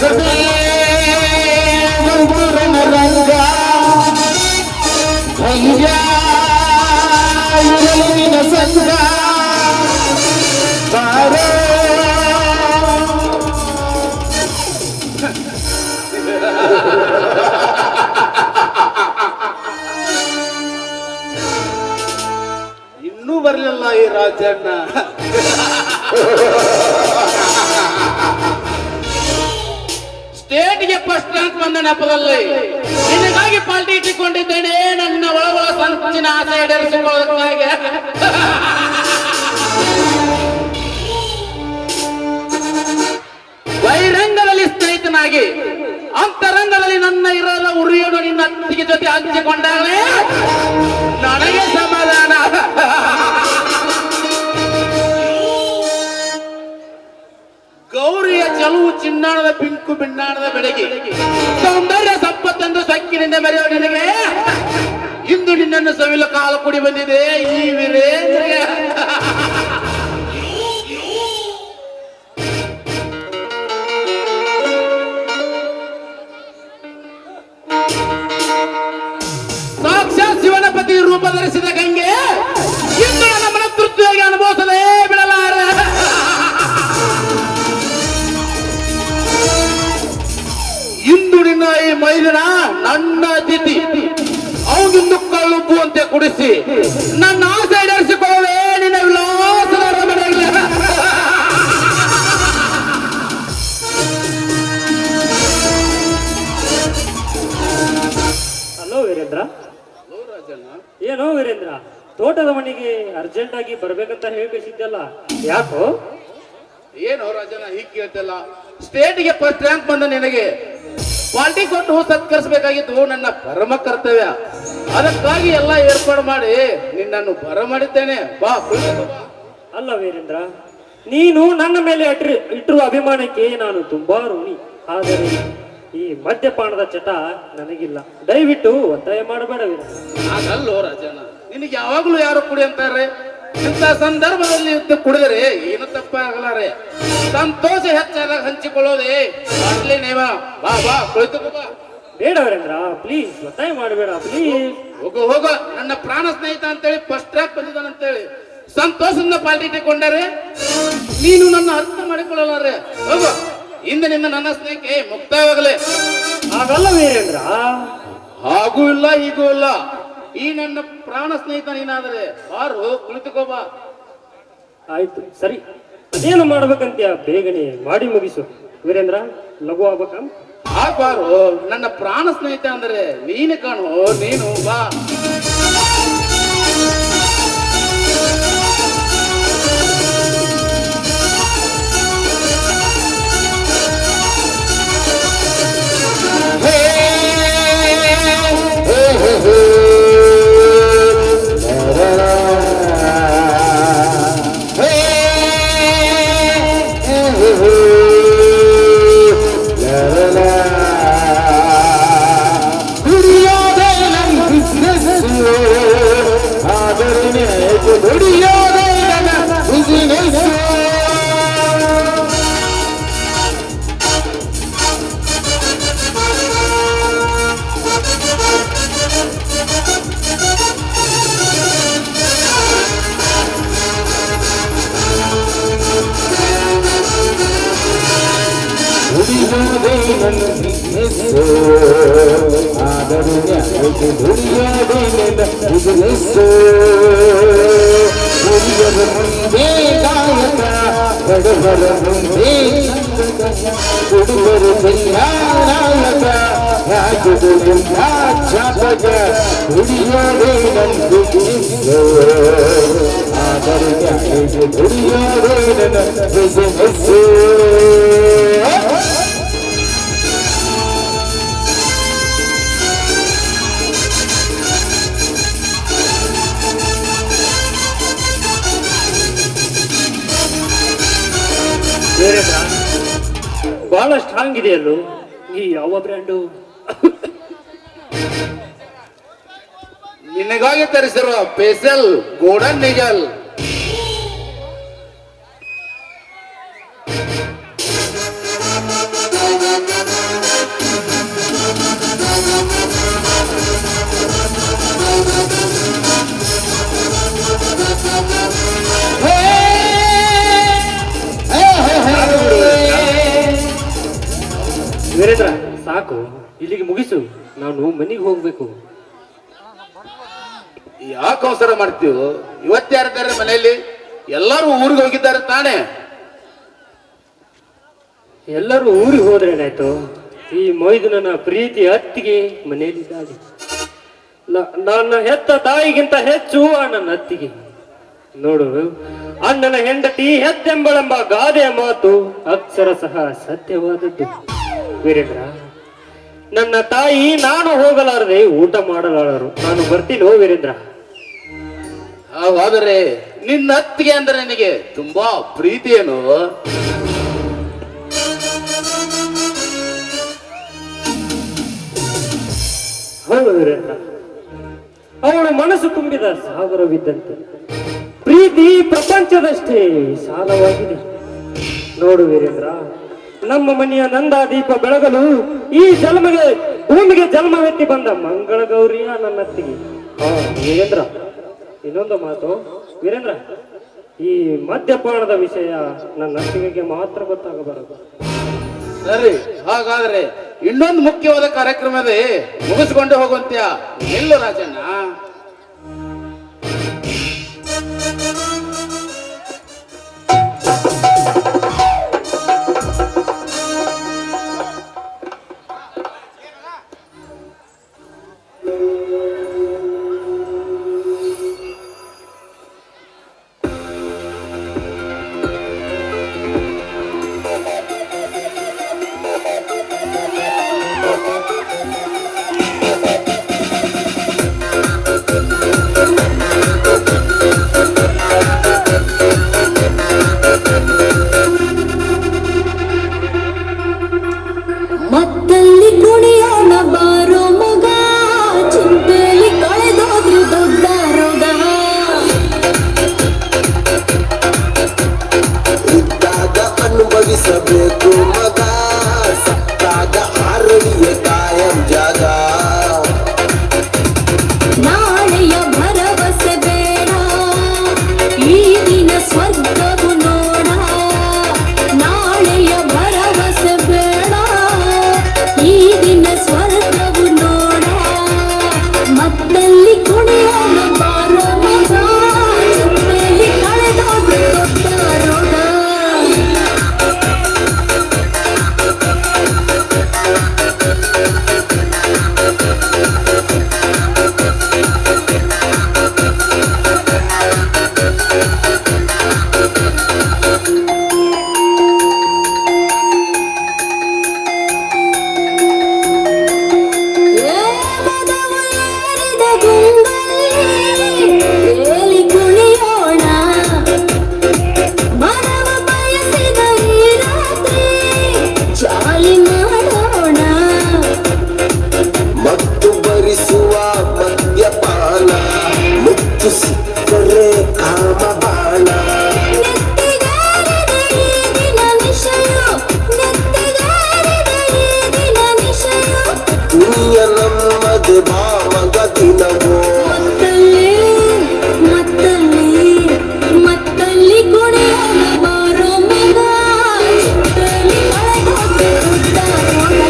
ರಂಗ ಸಂಗ ಇನ್ನೂ ಬರಲಿಲ್ಲ ಈ ರಾಜಣ್ಣ. ಸ್ಟೇಟ್ಗೆ ಫಸ್ಟ್ ರ್ಯಾಂಕ್ ಬಂದ ನೆಪದಲ್ಲಿ ನಿನಗಾಗಿ ಪಾರ್ಟಿ ಇಟ್ಟುಕೊಂಡಿದ್ದೇನೆ. ನನ್ನ ಒಳಗೊಳ ಸಂಚಿನ ಆಸೆ ಈಡೇರಿಸಿಕೊಳ್ಳೋದಕ್ಕಾಗಿ ಬಹಿರಂಗದಲ್ಲಿ ಸ್ನೇಹಿತನಾಗಿ ಅಂತರಂಗದಲ್ಲಿ ನನ್ನ ಇರಲ್ಲ ಉರಿಯೋಡು ನಿನ್ನ ಅತ್ತಿಗೆ ಜೊತೆ ಹಂಚಿಕೊಂಡಾಗಲೇ ನನಗೆ ಸಮಾಧಾನ. ಗೌರಿಯ ಚೆಲುವು ಚಿನ್ನಾಣದ ಪಿಂಕು ಬಿನ್ನಾಣದ ಬೆಳಗ್ಗೆ ಸೌಂದರ್ಯ ಸಂಪತ್ತೆಂದು ಸಕ್ಕಿನಿಂದ ಮೆರೆಯೋ ನಿನಗೆ ಇಂದು ನಿನ್ನನ್ನು ಸವಿಲು ಕಾಲು ಕುಡಿ ಬಂದಿದೆ ಈ ವೀರೇಂದ್ರಗೆ. ಸಾಕ್ಷಾತ್ ಶಿವನ ಪತಿ ರೂಪ ಧರಿಸಿದ ಗಂಗೆ ಇಂದು ನನ್ನ ಮನ ತೃಪ್ತಿಯಾಗಿ ಅನುಭವಿಸಲೇ ಬಿಡಲಾರೆ. ಇಂದು ನಿನ್ನ ಈ ಮೈಲಿನ ನನ್ನ ಅತಿಥಿ ಅವನಿಂದು ಕಳ್ಳುಬ್ಬುವಂತೆ ಕುಡಿಸಿ ನನ್ನ ಆಸೆ ಈಡೇರಿಸಿಕೊಳ್ಳುವೆ ನಿನ್ನ ವಿಲಾಸದ ಅರಮನೆಯಲ್ಲಿ. ಹಲೋ ವೀರೇಂದ್ರ. ಏನೋ ವೀರೇಂದ್ರ, ತೋಟದ ಮನೆಗೆ ಅರ್ಜೆಂಟ್ ಆಗಿ ಬರ್ಬೇಕಂತ ಹೇಳ್ಬೇಕಿದ್ದಲ್ಲ, ಯಾಕೋ? ಏನೋ ರಾಜನ ಹೀಗೆ ಕೇಳ್ತಿಲ್ಲ. ಸ್ಟೇಟ್ಗೆ ಫಸ್ಟ್ ರ್ಯಾಂಕ್ ಬಂದ ನಿನಗೆ ಪಾರ್ಟಿ ಕೊಟ್ಟು ಸತ್ಕರಿಸಬೇಕಾಗಿದ್ದು ನನ್ನ ಪರಮ ಕರ್ತವ್ಯ. ಅದಕ್ಕಾಗಿ ಎಲ್ಲ ಏರ್ಪಾಡು ಮಾಡಿ ನಿನ್ನನ್ನು ಬರಮಾಡಿದ್ದೇನೆ. ಬಾ ಕುಳಿತು ಬಾ. ಅಲ್ಲ ವೀರೇಂದ್ರ, ನೀನು ನನ್ನ ಮೇಲೆ ಇಟ್ಟಿರುವ ಅಭಿಮಾನಕ್ಕೆ ನಾನು ತುಂಬಾ ಋಣಿ. ಆದರೆ ಈ ಮದ್ಯಪಾನದ ಚಟ ನನಗಿಲ್ಲ. ದಯವಿಟ್ಟು ಒತ್ತಾಯ ಮಾಡಬೇಡ ವೀರೇಂದ್ರ. ಹಾಗಲ್ಲೋ ರಾಜನ, ನಿನಗೆ ಯಾವಾಗ್ಲೂ ಯಾರು ಕುಡಿ ಅಂತಾರೆ. ಇಂಥ ಸಂದರ್ಭದಲ್ಲಿ ಕುಡಿದರೆ ಏನು ತಪ್ಪಾಗಲಾರೆ. ಸಂತೋಷ ಹೆಚ್ಚಾದಾಗ ಹಂಚಿಕೊಳ್ಳೋದೇ ಅಟ್ಲಿ ನೇಮ. ಬಾ ಬಾ ಕುಳಿತು ಬಾ. ಬೇಡ ವೀರೇಂದ್ರ, ಪ್ಲೀಸ್ ಒತ್ತಾಯ ಮಾಡಬೇಡ ಪ್ಲೀಸ್. ಹೋಗು ಹೋಗು, ನನ್ನ ಪ್ರಾಣ ಸ್ನೇಹಿತ ಅಂತೇಳಿ ಫಸ್ಟ್ ಟ್ರ್ಯಾಕ್ ಬಂದಿದ್ದಾನಂತೇಳಿ ಸಂತೋಷದಿಂದ ಪಾರ್ಟಿ ಇಟ್ಟುಕೊಂಡರೆ ನೀನು ನನ್ನ ಅರ್ಥ ಮಾಡಿಕೊಳ್ಳಲಾರೆ. ಹೋಗು, ಇಂದಿನಿಂದ ನನ್ನ ಸ್ನೇಹಕ್ಕೆ ಮುಕ್ತಾಯವಾಗಲೇ. ಹಾಗಲ್ಲ ವೀರೇಂದ್ರ, ಹಾಗೂ ಇಲ್ಲ ಹೀಗೂ ಇಲ್ಲ. ಈ ನನ್ನ ಪ್ರಾಣ ಸ್ನೇಹಿತ ನೀನಾದರೆ ಬಾರು ಕುಳಿತುಕೋಬಾ. ಆಯ್ತು ಸರಿ, ಅದೇನು ಮಾಡ್ಬೇಕಂತ್ಯ ಬೇಗನೆ ಮಾಡಿ ಮುಗಿಸು ವೀರೇಂದ್ರ. ಲಘು ಆಗ್ಬೇಕ. ಬಾರು, ನನ್ನ ಪ್ರಾಣ ಸ್ನೇಹಿತ ಅಂದರೆ ನೀನು ಕಾಣು. ನೀನು ಬಾ. ಬಹಳ ಸ್ಟ್ರಾಂಗ್ ಇದೆಯಲ್ಲೂ ಈ ಯಾವ ಬ್ರ್ಯಾಂಡು? ನಿನಗಾಗಿ ತರಿಸಿರುವ ಸ್ಪೆಷಲ್ ಗೋಲ್ಡನ್ ಡೀಸೆಲ್. ಸಾಕು, ಇಲ್ಲಿಗೆ ಮುಗಿಸು. ನಾನು ಮನೆಗೆ ಹೋಗ್ಬೇಕು. ಯಾಕೆ ಅವಸರ ಮಾಡ್ತೀವೋ? ಇವತ್ತ್ಯಾರಿದ್ದಾರೆ ಮನೆಯಲ್ಲಿ? ಎಲ್ಲರೂ ಊರಿಗೆ ಹೋಗಿದ್ದಾರೆ ತಾನೇ? ಎಲ್ಲರೂ ಊರಿಗೆ ಹೋದ್ರೇನಾಯ್ತು? ಈ ಮೊಯ್ದು ನನ್ನ ಪ್ರೀತಿ ಅತ್ತಿಗೆ ಮನೆಯಲ್ಲಿದ್ದಾಳೆ. ನನ್ನ ಹೆತ್ತ ತಾಯಿಗಿಂತ ಹೆಚ್ಚು ನನ್ನ ಅತ್ತಿಗೆ. ನೋಡು, ಅಣ್ಣನ ಹೆಂಡತಿ ಹೆತ್ತೆಂಬಳೆಂಬ ಗಾದೆಯ ಮಾತು ಅಕ್ಷರ ಸಹ ಸತ್ಯವಾದದ್ದು. ವೀರೇಂದ್ರ, ನನ್ನ ತಾಯಿ ನಾನು ಹೋಗಲಾರದೆ ಊಟ ಮಾಡಲಾರರು. ನಾನು ಬರ್ತೀನಿ ವೀರೇಂದ್ರ. ಹಾಗಾದರೆ ನಿನ್ನ ಅತ್ತಿಗೆ ಅಂದ್ರೆ ನನಗೆ ತುಂಬಾ ಪ್ರೀತಿ ಏನು? ಹೌದು ವೀರೇಂದ್ರ, ಅವಳ ಮನಸ್ಸು ತುಂಬಿದ ಸಾಗರವಿದ್ದಂತೆ. ಪ್ರೀತಿ ಪ್ರಪಂಚದಷ್ಟೇ ವಿಶಾಲವಾಗಿದೆ. ನೋಡು ವೀರೇಂದ್ರ, ನಮ್ಮ ಮನೆಯ ನಂದಾದೀಪ ಬೆಳಗಲು ಈ ಭೂಮಿಗೆ ಜನ್ಮವೆತ್ತಿ ಬಂದ ಮಂಗಳ ಗೌರಿಯ ನನ್ನತ್ತಿಗೆ. ವೀರೇಂದ್ರ, ಇನ್ನೊಂದು ಮಾತು ವೀರೇಂದ್ರ, ಈ ಮದ್ಯಪಾನದ ವಿಷಯ ನನ್ನ ಅತ್ತಿಗೆಗೆ ಮಾತ್ರ ಗೊತ್ತಾಗಬಾರದು. ಸರಿ, ಹಾಗಾದ್ರೆ ಇನ್ನೊಂದು ಮುಖ್ಯವಾದ ಕಾರ್ಯಕ್ರಮವೇ, ಮುಗಿಸ್ಕೊಂಡು ಹೋಗುವಂತ್ಯ. ಎಲ್ಲೋ ರಾಜಣ್ಣ? ಮತ್ತಲ್ಲಿ ಕುಣಿಯೋಣ ಬಾರೋ ಮಗ, ಚಿಂತೆಯಲ್ಲಿ ಕಳೆದೋದ್ರು ದೊಡ್ಡ ರೋಗ. ಇದ್ದಾಗ ಅನುಭವಿಸಬೇಕು ಮಗ, ಸತ್ತಾಗ ಆರಡಿಯ ಕಾಯಂ ಜಾಗ. ನಾಳೆಯ ಭರವಸೆ ಬೇಡ, ಈ ದಿನ ಸ್ವರ್ಗವು ನೋಡ. ನಾಳೆಯ ಭರವಸೆ ಬೇಡ, ಈ ದಿನ ಸ್ವರ್ಗವು ನೋಡ. ಮತ್ತಲ್ಲಿ ಕುಣಿಯೋಣ ಬಾರೋ ಮಗ, ಚಿಂತೆಯಲ್ಲಿ ಕಳೆದೋದ್ರು ದೊಡ್ಡ ರೋಗ. ಏಲಿ ಕುಣಿಯೋಣ, ಮನವ ಬಯಸಿದ ಈ ರಾತ್ರಿ ಜಾಲಿ ಮಾಡೋಣ. ಮತ್ತು ಭರಿಸುವ ಮದ್ಯಪಾನ, ಮುತ್ತು ಸಿಕ್ಕರೆ ಕಾಮಬಾಣ. ನೆತ್ತಿಗೇರಿದ ಈ ದಿನ ನಿಶಯ, ನೆತ್ತಿಗೇರಿದ ಈ ದಿನ ನಿಶಯ. ದುನಿಯ ನಮ್ಮದೆ ಭಾವಗ ದಿನವೋ. ಮತ್ತಲ್ಲಿ ಕುಣಿಯೋಣ ಬಾರೋ ಮಗ, ಚಿಂತೆಯಲ್ಲಿ ಕಳೆದೋದ್ರು ದೊಡ್ಡ ರೋಗ.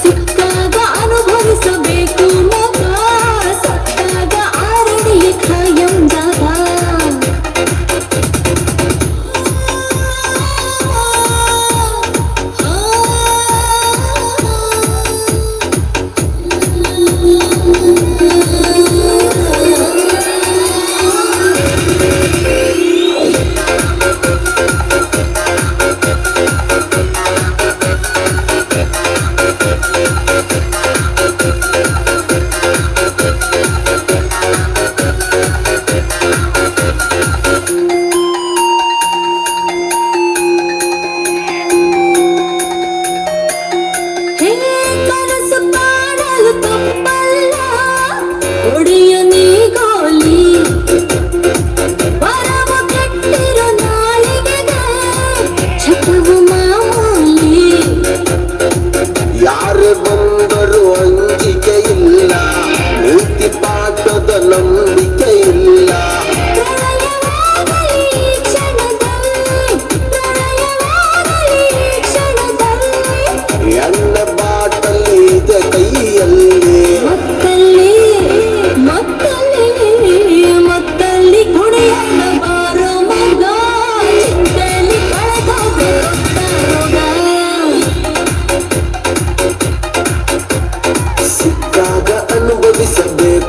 ಸಿಕ್ಕಾಗ ಅನುಭವಿಸಬೇಕು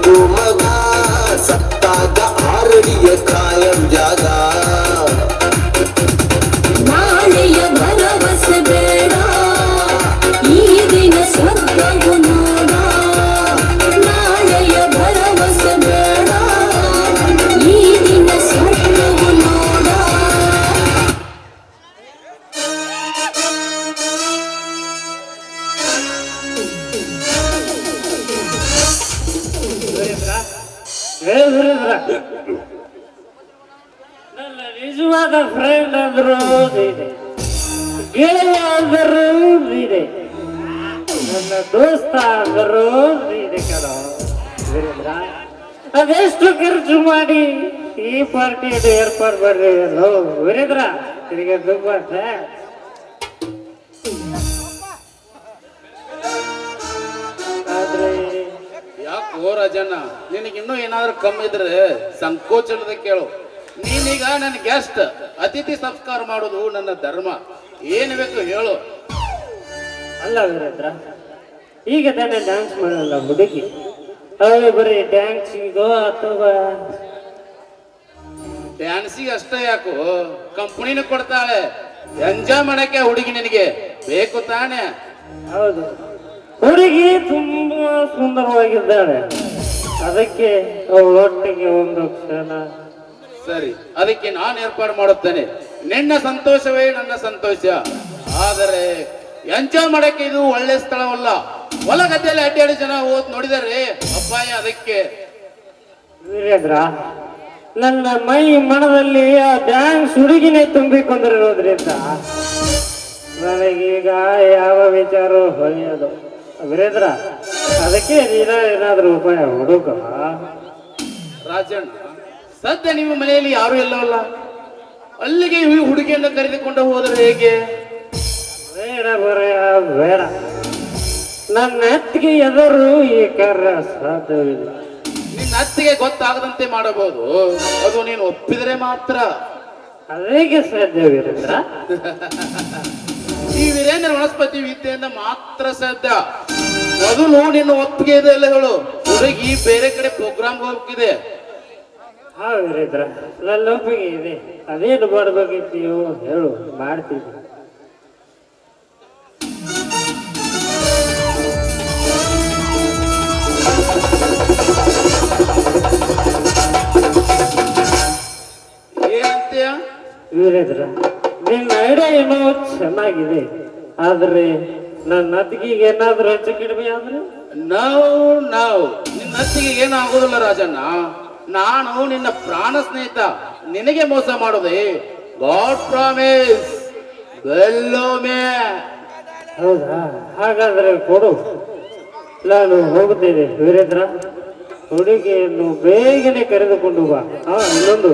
ಬೇಕು ಮಗ ಸತ್ತಾಗ ಆರಡಿಯ ಕಾಯಂ ಜಾಗ ನಾಳೆಯ ಭರವಸೆ ಬೇಡ ಈ ದಿನ ಸ್ವರ್ಗವು ನೋಡ ನಾಳೆಯ ಭರವಸೆ ಬೇಡ ಈ ದಿನ ಸ್ವರ್ಗವು ನೋಡ ವೀರೇಂದ್ರ, ನನ್ನ ನಿಜವಾದ ಫ್ರೆಂಡ್ ಅಂದ್ರು ನೀನೆ, ಗೆಳೆಯ ಅಂದರು ನೀನೆ, ನನ್ನ ದೋಸ್ತ ಅಂದರು ನೀನೆ ಕಣ ವೀರೇಂದ್ರ. ಅದೆಷ್ಟು ಖರ್ಚು ಮಾಡಿ ಈ ಪಾರ್ಟಿಯನ್ನು ಏರ್ಪಾಡು ಮಾಡ್ರಿ ವೀರೇಂದ್ರ, ನಿನಗೆ ದುಃಖ ಆದ್ರೆ ಯಾಕೋ ರಾಜಣ್ಣ, ನಿನಗಿನ್ನೂ ಏನಾದ್ರೂ ಕಮ್ಮಿ ಇದ್ರೆ ಸಂಕೋಚ ಇಲ್ಲದೆ ಕೇಳು. ನೀನೀಗ ನನ್ನ ಗೆಸ್ಟ್, ಅತಿಥಿ ಸಂಸ್ಕಾರ ಮಾಡೋದು ನನ್ನ ಧರ್ಮ. ಏನು ಬೇಕು ಹೇಳು. ಅಲ್ಲ ವೀರೇಂದ್ರ, ಈಗ ತಾನೇ ಡ್ಯಾನ್ಸ್ ಮಾಡಲ್ಲ ಹುಡುಗಿ, ಅವಳು ಬರೀ ಡ್ಯಾನ್ಸಿಗೋ ಅಥವಾ ಡ್ಯಾನ್ಸಿಗೆ ಅಷ್ಟೇ ಯಾಕೋ, ಕಂಪನಿನೂ ಕೊಡ್ತಾಳೆ. ಎಂಜಾಯ್ ಮಾಡಕ್ಕೆ ಹುಡುಗಿ ನಿನಗೆ ಬೇಕು ತಾನೆ? ಹೌದು, ಹುಡುಗಿ ತುಂಬಾ ಸುಂದರವಾಗಿದ್ದಾಳೆ, ಅದಕ್ಕೆ ಅವಳೊಟ್ಟಿಗೆ ಒಂದು ಕ್ಷಣ. ಸರಿ, ಅದಕ್ಕೆ ನಾನು ಏರ್ಪಾಡು ಮಾಡುತ್ತೇನೆ. ನಿನ್ನ ಸಂತೋಷವೇ ನನ್ನ ಸಂತೋಷ. ಆದರೆ ಎಂಜಾಯ್ ಮಾಡಕ್ಕೆ ಇದು ಒಳ್ಳೆ ಸ್ಥಳವಲ್ಲ. ಹೊಲ ಗದ್ದೆಯಲ್ಲಿ ಅಡ್ಡಾಡಿ ಜನ ಹೋದ್ ನೋಡಿದರೆ ಅಪಾಯ. ಅದಕ್ಕೆ ವೀರೇಂದ್ರ, ನನ್ನ ಮೈ ಮನದಲ್ಲಿ ಆ ಡ್ಯಾನ್ಸ್ ಹುಡುಗಿನೇ ತುಂಬಿಕೊಂಡಿರೋದ್ರಿಂದ ನನಗೀಗ ಯಾವ ವಿಚಾರ ಹೊಳೆಯೋದು ವೀರೇಂದ್ರ. ಅದಕ್ಕೆ ನೀನ ಏನಾದ್ರೂ ಉಪಾಯ ಹುಡುಗ. ರಾಜಣ್ಣ, ಸದ್ಯ ನಿಮ್ಮ ಮನೆಯಲ್ಲಿ ಯಾರು ಇಲ್ಲವಲ್ಲ, ಅಲ್ಲಿಗೆ ಈ ಹುಡುಗಿಯನ್ನು ಕರೆದುಕೊಂಡು ಹೋದರೆ ಹೇಗೆ? ಬೇಡ ಬರೆಯ ಬೇಡ, ನನ್ನ ಅತ್ತಿಗೆ ಎದುರು ಈ ಕಾರ್ಯ ಸಾಧ್ಯವಿಲ್ಲ. ನಿನ್ನ ಅತ್ತಿಗೆ ಗೊತ್ತಾಗದಂತೆ ಮಾಡಬಹುದು, ಅದು ನೀನು ಒಪ್ಪಿದರೆ ಮಾತ್ರ. ಅದೇಗೆ ಸಾಧ್ಯ ವೀರೇಂದ್ರ? ಈ ವೀರೇಂದ್ರ ವನಸ್ಪತಿ ವಿದ್ಯೆಯಿಂದ ಮಾತ್ರ ಸಾಧ್ಯ. ಮೊದಲು ನಿನ್ನ ಒಪ್ಪಿಗೆ ಇದೆ ಎಲ್ಲ ಹೇಳು. ಹುಡುಗಿ ಬೇರೆ ಕಡೆ ಪ್ರೋಗ್ರಾಮ್ ಹೋಗ್ತಿದೆ. ಹಾ ವೀರೇಂದ್ರ, ನನ್ನ ಒಪ್ಪಿಗೆ ಇದೆ. ಅದೇನು ಮಾಡ್ಬೇಕಿದ್ದೀಯೋ ಹೇಳು, ಮಾಡ್ತೀನಿ. ಏನಂತೀಯ? ವೀರೇಂದ್ರ, ನಿನ್ನ ಐಡಿಯಾ ಏನೋ ಚೆನ್ನಾಗಿದೆ, ಆದ್ರೆ ನನ್ನ ಅತ್ತಿಗೆಗೆ ಏನಾದ್ರೂ ಹೆಚ್ಚು ಕಡಿಮೆ ಆದ್ರೆ ನಾವು ನಿನ್ನ ಅತ್ತಿಗೆ ಏನು ಆಗೋದಿಲ್ಲ ರಾಜಣ್ಣ. ನಾನು ನಿನ್ನ ಪ್ರಾಣ ಸ್ನೇಹಿತ, ನಿನಗೆ ಮೋಸ ಮಾಡೋದೇ ಗಾಡ್ ಪ್ರಾಮಿಸ್. ಬೆಲ್ಲೋಮೆ. ಹೌದಾ? ಹಾಗಾದ್ರೆ ಕೊಡು, ನಾನು ಹೋಗುತ್ತೇನೆ ವೀರೇಂದ್ರ. ಹುಡುಗಿಯನ್ನು ಬೇಗನೆ ಕರೆದುಕೊಂಡು ಬಾ. ಇನ್ನೊಂದು,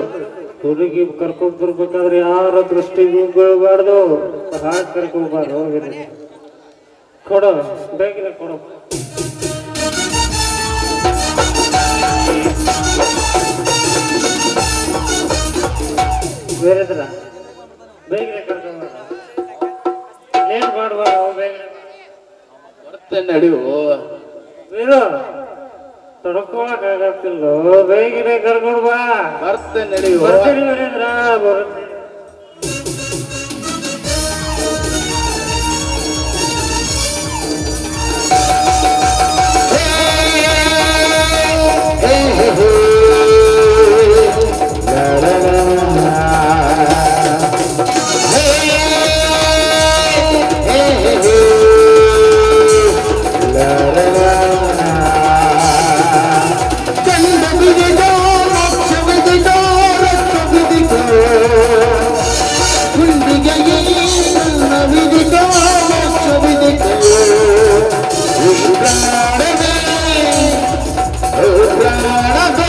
ಹುಡುಗಿ ಕರ್ಕೊಂಡು ಬರ್ಬೇಕಾದ್ರೆ ಯಾರ ದೃಷ್ಟಿಗೂ ಬೀಳಬಾರ್ದು, ಹಾಗೆ ಕರ್ಕೊಂಡ್ಬಾರ್ದು. ವೀರೇಂದ್ರ, ಕೊಡು, ಬೇಗನೆ ಕೊಡು. ವೀರೇಂದ್ರ, ಬೇಗನೆ ಕರ್ಕೊಂಡ್ಬಾರ, ಲೇಟ್ ಮಾಡಬಾರ್ದು, ಬೇಗನೆ ಬರ್ತೇನೆ, ನಡೆಯು. ವೀರು, ತಡ್ಕೊಳಕ್ಕಾಗತ್ತಿಲ್ಲೋ, ಬೇಗನೆ ಕರ್ಕೊಂಡು ಬಾ. ಬರ್ತೇನೆ, ನಡೆಯು. ಬರ್ತೀನಿ ವೀರೇಂದ್ರ, ಬರ್ತೀನಿ. ಪ್ರಾಣ